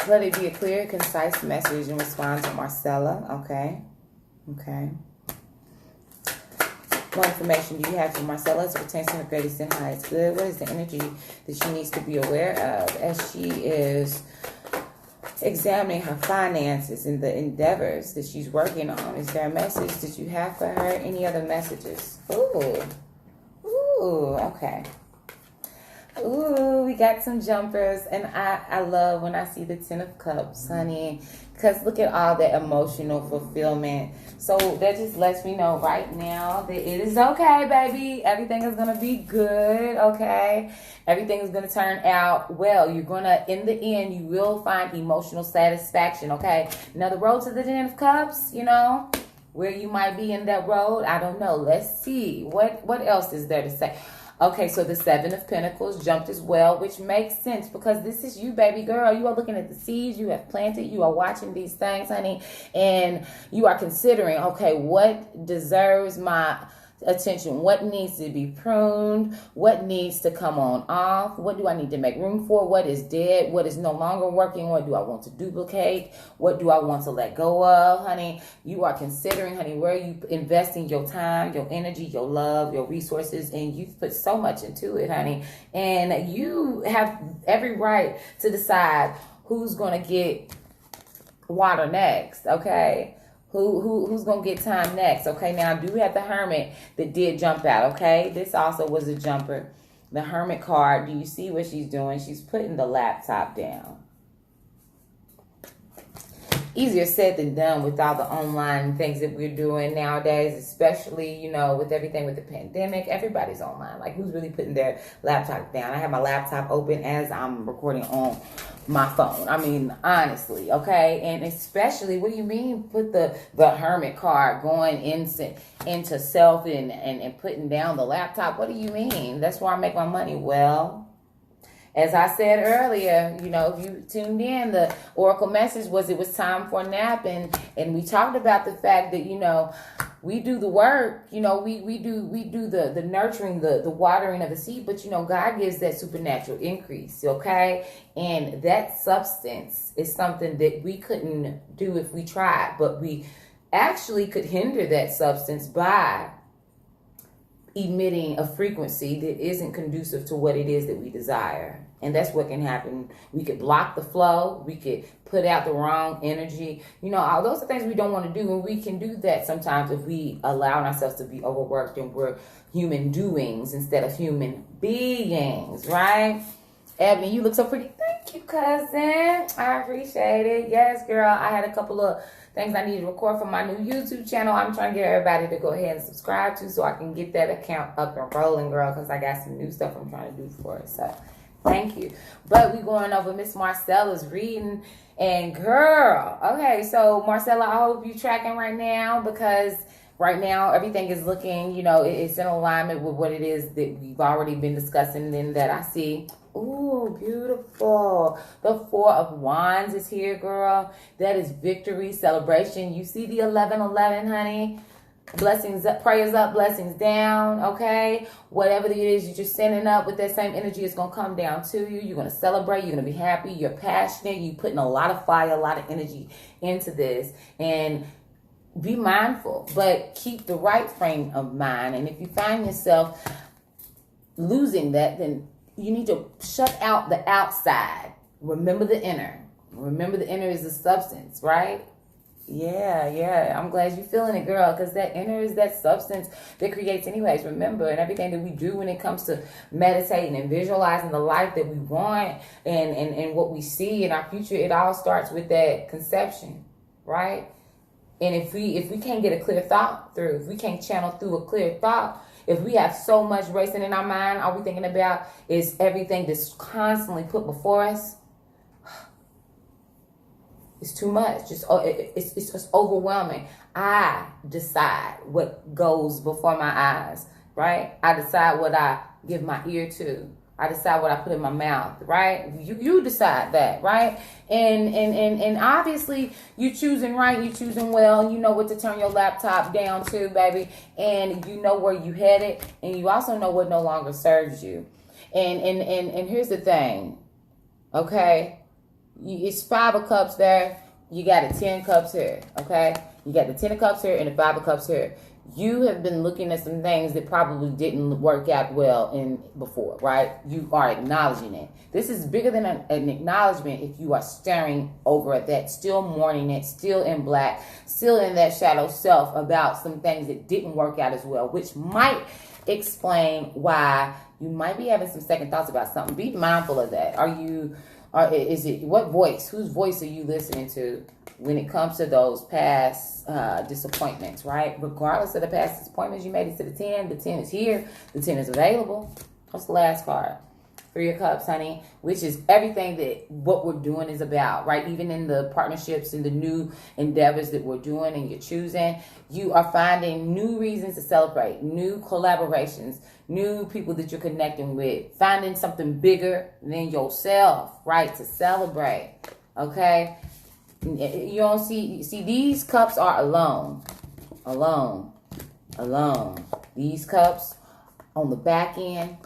Let it be a clear, concise message in response to Marcella, okay? Okay. What information do you have for Marcella as it pertains to her greatest and highest good? What is the energy that she needs to be aware of as she is examining her finances and the endeavors that she's working on? Is there a message that you have for her? Any other messages? Ooh. Ooh, okay. Ooh, we got some jumpers. And I love when I see the 10 of Cups, honey. Because look at all the emotional fulfillment. So that just lets me know right now that it is okay, baby. Everything is going to be good, okay? Everything is going to turn out well. You're going to, in the end, you will find emotional satisfaction, okay? Now, the road to the 10 of Cups, you know, where you might be in that road, I don't know. Let's see. What else is there to say? Okay, so the 7 of Pentacles jumped as well, which makes sense because this is you, baby girl. You are looking at the seeds you have planted. You are watching these things, honey, and you are considering, okay, what deserves my attention? What needs to be pruned? What needs to come on off? What do I need to make room for? What is dead? What is no longer working? What do I want to duplicate? What do I want to let go of, honey? You are considering, honey, where are you investing your time, your energy, your love, your resources, and you've put so much into it, honey. And you have every right to decide who's going to get water next, okay? Who's going to get time next? Okay, now do we have the Hermit that did jump out, okay? This also was a jumper. The Hermit card, do you see what she's doing? She's putting the laptop down. Easier said than done with all the online things that we're doing nowadays, especially, you know, with everything with the pandemic. Everybody's online. Like, who's really putting their laptop down? I have my laptop open as I'm recording on my phone. I mean, honestly, okay? And especially, what do you mean put the Hermit card going into self and putting down the laptop? What do you mean? That's where I make my money. Well, as I said earlier, you know, if you tuned in, the oracle message was it was time for a nap. And we talked about the fact that, you know, we do the work, you know, we do the nurturing, the watering of the seed. But, you know, God gives that supernatural increase, okay? And that substance is something that we couldn't do if we tried. But we actually could hinder that substance by emitting a frequency that isn't conducive to what it is that we desire. And that's what can happen. We could block the flow. We could put out the wrong energy. You know, all those are things we don't want to do. And we can do that sometimes if we allow ourselves to be overworked and we're human doings instead of human beings, right? Ebony, you look so pretty. Thank you, cousin. I appreciate it. Yes, girl. I had a couple of things I need to record for my new YouTube channel. I'm trying to get everybody to go ahead and subscribe to so I can get that account up and rolling, girl, because I got some new stuff I'm trying to do for it. So thank you. But we going over Miss Marcella's reading. And girl, okay, so Marcella, I hope you tracking right now, because right now everything is looking, you know, it's in alignment with what it is that we've already been discussing and that I see. Ooh, beautiful. The Four of Wands is here, girl. That is victory, celebration. You see the 1111, honey? Blessings up, prayers up, blessings down, okay? Whatever it is that you're sending up with that same energy is going to come down to you. You're going to celebrate. You're going to be happy. You're passionate. You're putting a lot of fire, a lot of energy into this. And be mindful, but keep the right frame of mind. And if you find yourself losing that, then you need to shut out the outside. Remember the inner. Remember the inner is the substance, right? Yeah. I'm glad you're feeling it, girl, because that inner is that substance that creates anyways. Remember, and everything that we do when it comes to meditating and visualizing the life that we want and what we see in our future, it all starts with that conception, right? And if we can't get a clear thought through, if we can't channel through a clear thought, if we have so much racing in our mind, all we're thinking about is everything that's constantly put before us, it's too much. It's just overwhelming. I decide what goes before my eyes, right? I decide what I give my ear to. I decide what I put in my mouth, right? You decide that, right? And obviously you choosing right, you choosing well, and you know what to turn your laptop down to, baby. And you know where you headed, and you also know what no longer serves you. And here's the thing, okay? It's 5 of cups there. You got a 10 cups here, okay? You got the 10 of cups here and the 5 of cups here. You have been looking at some things that probably didn't work out well before, right? You are acknowledging it. This is bigger than an acknowledgement if you are staring over at that, still mourning it, still in black, still in that shadow self about some things that didn't work out as well, which might explain why you might be having some second thoughts about something. Be mindful of that. What voice? Whose voice are you listening to when it comes to those past disappointments, right? Regardless of the past disappointments, you made it to the 10. The 10 is here. The 10 is available. What's the last card? 3 of Cups, honey, which is everything that what we're doing is about, right? Even in the partnerships and the new endeavors that we're doing and you're choosing, you are finding new reasons to celebrate, new collaborations, new people that you're connecting with, finding something bigger than yourself, right, to celebrate, okay? You don't see these cups are alone. These cups on the back end,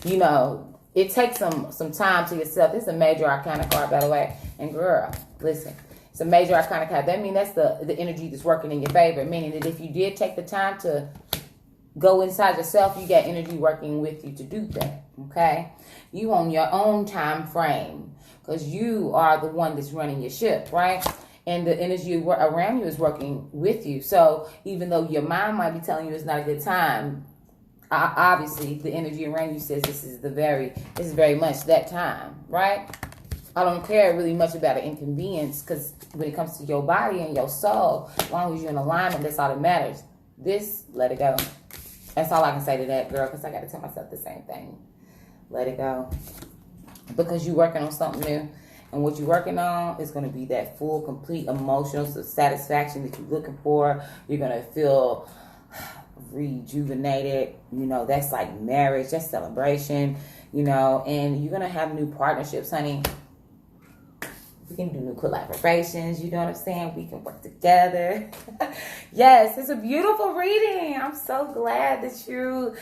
you know, it takes some time to yourself. This is a major arcana card, by the way. And girl, listen, it's a major arcana card. That means that's the energy that's working in your favor, meaning that if you did take the time to go inside yourself, you got energy working with you to do that, okay? You on your own time frame because you are the one that's running your ship, right? And the energy around you is working with you. So even though your mind might be telling you it's not a good time, obviously the energy around you says this is very much that time, right? I don't care really much about an inconvenience because when it comes to your body and your soul, as long as you're in alignment, that's all that matters. This, let it go. That's all I can say to that, girl, because I got to tell myself the same thing. Let it go. Because you're working on something new. And what you're working on is going to be that full, complete emotional satisfaction that you're looking for. You're going to feel rejuvenated. You know, that's like marriage. That's celebration. You know, and you're going to have new partnerships, honey. We can do new collaborations. You know what I'm saying? We can work together. Yes, it's a beautiful reading. I'm so glad that you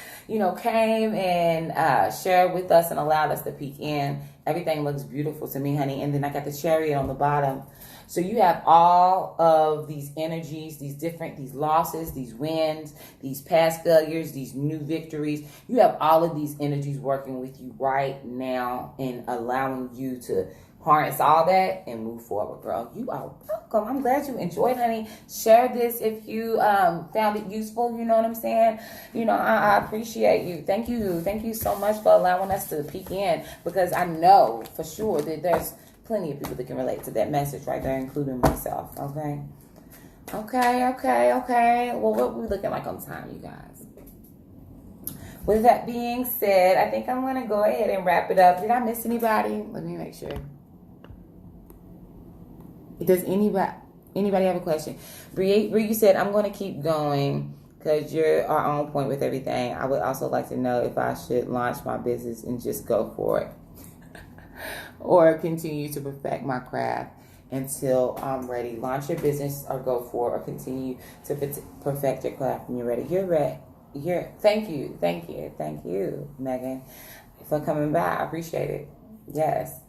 came and shared with us and allowed us to peek in. Everything looks beautiful to me, honey. And then I got the chariot on the bottom. So you have all of these energies, these losses, these wins, these past failures, these new victories. You have all of these energies working with you right now and allowing you to harness all that and move forward, girl. You are welcome. I'm glad you enjoyed, honey. Share this if you found it useful. You know what I'm saying? You know, I appreciate you. Thank you. Thank you so much for allowing us to peek in, because I know for sure that there's plenty of people that can relate to that message right there, including myself. Okay. Well, what we looking like on time, you guys? With that being said, I think I'm going to go ahead and wrap it up. Did I miss anybody? Let me make sure. Does anybody have a question? Bree, you said, I'm going to keep going because you're on point with everything. I would also like to know if I should launch my business and just go for it or continue to perfect my craft until I'm ready. Launch your business or go for it, or continue to perfect your craft when you're ready. You're ready. Thank you, Megan, for coming by. I appreciate it. Yes.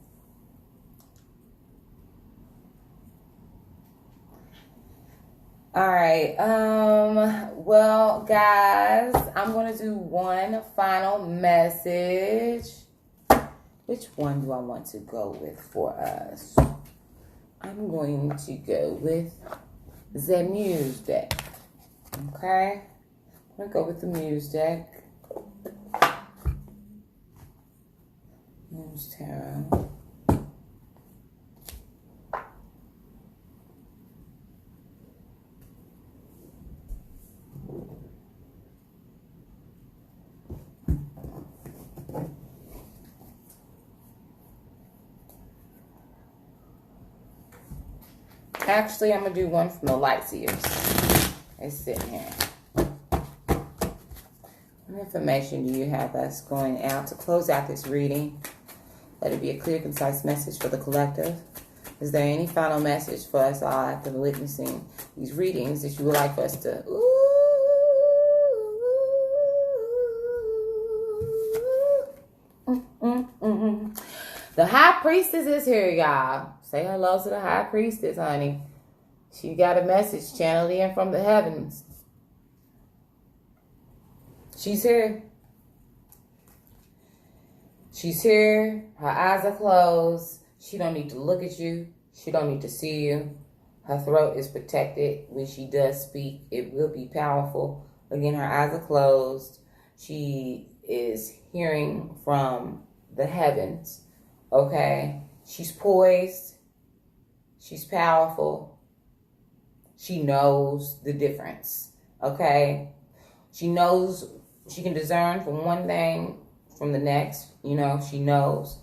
All right. Well, guys, I'm going to do one final message. Which one do I want to go with for us? I'm going to go with the Muse deck. Okay? I'm going to go with the Muse deck. Muse Tarot. Actually, I'm going to do one from the Light Seers. It's sitting here. What information do you have that's going out to close out this reading? Let it be a clear, concise message for the collective. Is there any final message for us all after witnessing these readings that you would like for us to... The High Priestess is here, y'all. Say hello to the High Priestess, honey. She got a message channeled in from the heavens. She's here. She's here. Her eyes are closed. She don't need to look at you. She don't need to see you. Her throat is protected. When she does speak, it will be powerful. Again, her eyes are closed. She is hearing from the heavens. Okay? She's poised. She's powerful. She knows the difference. Okay? She knows, she can discern from one thing from the next. You know, she knows.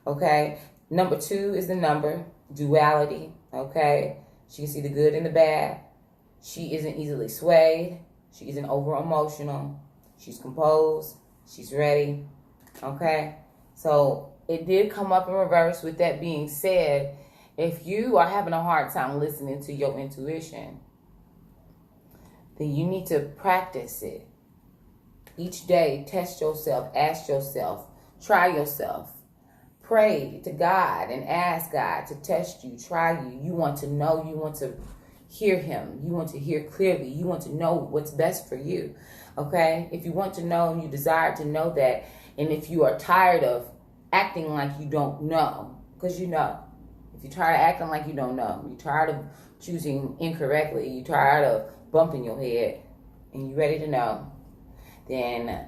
Okay? Number 2 is the number, duality. Okay? She can see the good and the bad. She isn't easily swayed. She isn't over emotional. She's composed. She's ready. Okay? So it did come up in reverse. With that being said, if you are having a hard time listening to your intuition, then you need to practice it. Each day, test yourself, ask yourself, try yourself. Pray to God and ask God to test you, try you. You want to know, you want to hear Him. You want to hear clearly. You want to know what's best for you. Okay? If you want to know and you desire to know that, and if you are tired of acting like you don't know, because you know. If you're tired of acting like you don't know, you're tired of choosing incorrectly, you're tired of bumping your head, and you're ready to know, then,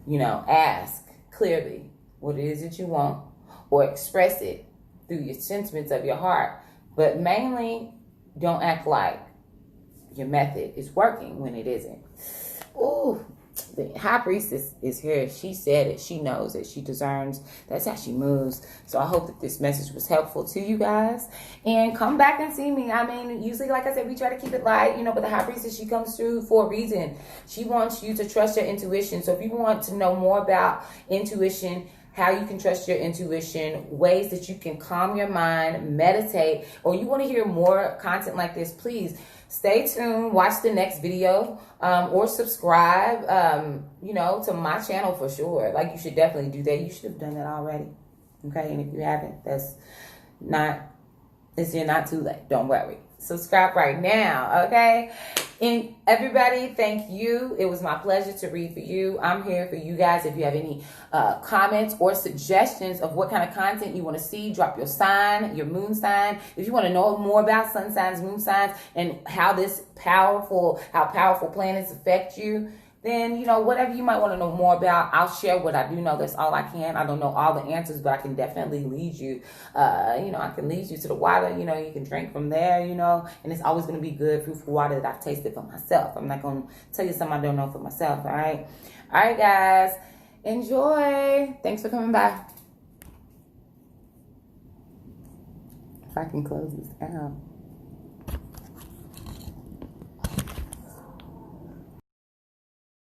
you know, ask clearly what it is that you want, or express it through your sentiments of your heart. But mainly, don't act like your method is working when it isn't. Ooh. The High Priestess is here. She said it. She knows it. She discerns. That's how she moves. So I hope that this message was helpful to you guys. And come back and see me. I mean, usually, like I said, we try to keep it light, you know, but the High Priestess, she comes through for a reason. She wants you to trust your intuition. So if you want to know more about intuition, how you can trust your intuition, ways that you can calm your mind, meditate, or you want to hear more content like this, please stay tuned, watch the next video, or subscribe, you know, to my channel for sure. Like, you should definitely do that. You should have done that already. Okay, and if you haven't, it's You're not too late. Don't worry. Subscribe right now, okay? And everybody, thank you. It was my pleasure to read for you. I'm here for you guys. If you have any comments or suggestions of what kind of content you want to see, drop your sign, your moon sign. If you want to know more about sun signs, moon signs, and how powerful planets affect you, then, you know, whatever you might want to know more about, I'll share what I do know. That's all I can. I don't know all the answers, but I can definitely lead you. I can lead you to the water. You know, you can drink from there, you know, and it's always going to be good, fruitful water that I've tasted for myself. I'm not going to tell you something I don't know for myself, all right? All right, guys. Enjoy. Thanks for coming by. If I can close this out.